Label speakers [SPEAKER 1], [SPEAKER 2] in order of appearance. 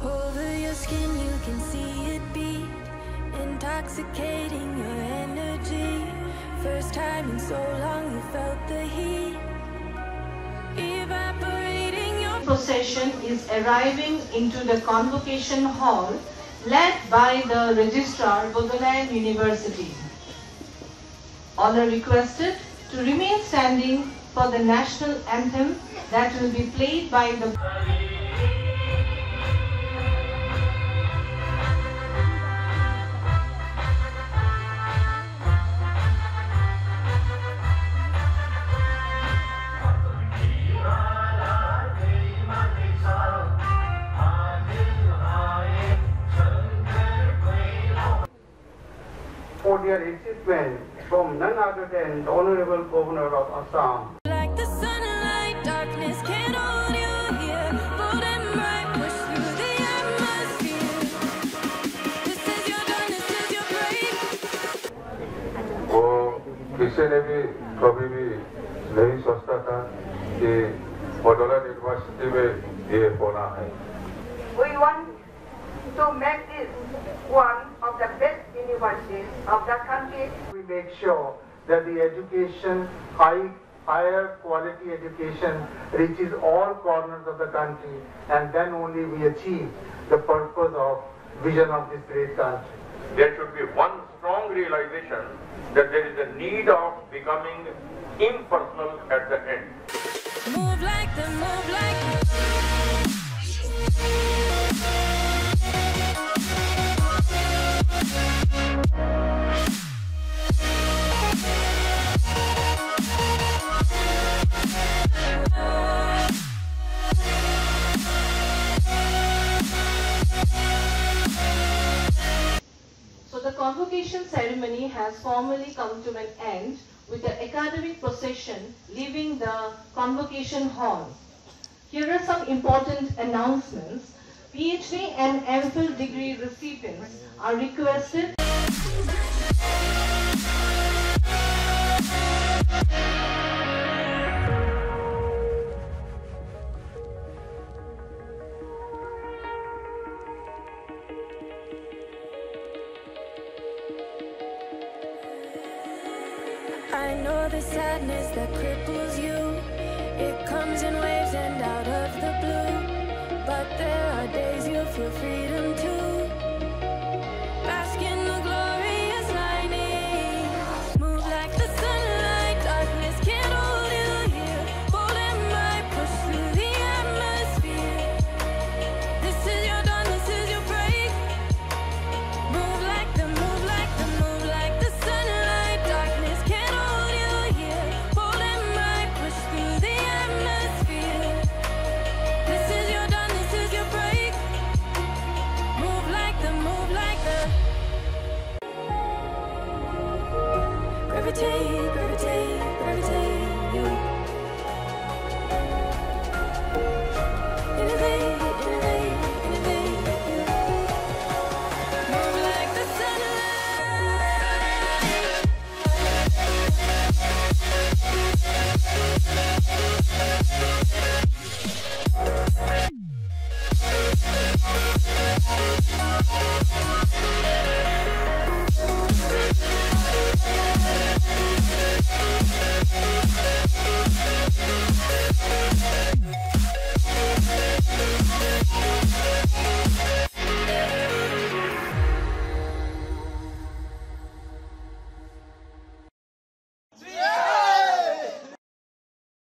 [SPEAKER 1] Over your skin you can see it beat, intoxicating your energy. First time in so long you felt the heat evaporating your...
[SPEAKER 2] Procession is arriving into the convocation hall led by the Registrar, Bodoland University. All are requested to remain standing for the national anthem that will be played by the...
[SPEAKER 3] For their achievement from none other than the Honorable Governor of Assam.
[SPEAKER 1] Like the sunlight, darkness can't hold you here. Bold and bright, push through the atmosphere. This is your dawn, this is your break.
[SPEAKER 4] वो किसी ने भी कभी भी नहीं सोचता था कि बड़ौदा यूनिवर्सिटी में ये होना है.
[SPEAKER 5] We want to make this one of the best universities of the country.
[SPEAKER 3] We make sure that the education, higher quality education reaches all corners of the country, and then only we achieve the purpose of vision of this great country.
[SPEAKER 4] There should be one strong realization that there is a need of becoming impersonal at the end.
[SPEAKER 1] Move like the, move like the.
[SPEAKER 2] So the convocation ceremony has formally come to an end with the academic procession leaving the convocation hall. Here are some important announcements. PhD and MPhil degree recipients are requested.
[SPEAKER 1] I know the sadness that cripples you. It comes in waves and out of the blue. But there are days you feel freedom too. Bask in the glorious lightning. Move like the sunlight, darkness can't hold you here. Bold and bright, push through the atmosphere. This is your dawn, this is your break. Move like the, move like the, move like the sunlight, darkness can't hold you here. Bold and bright, push through the atmosphere. This is your dawn, this is your break. Move like the, move like the. Gravitate, gravitate.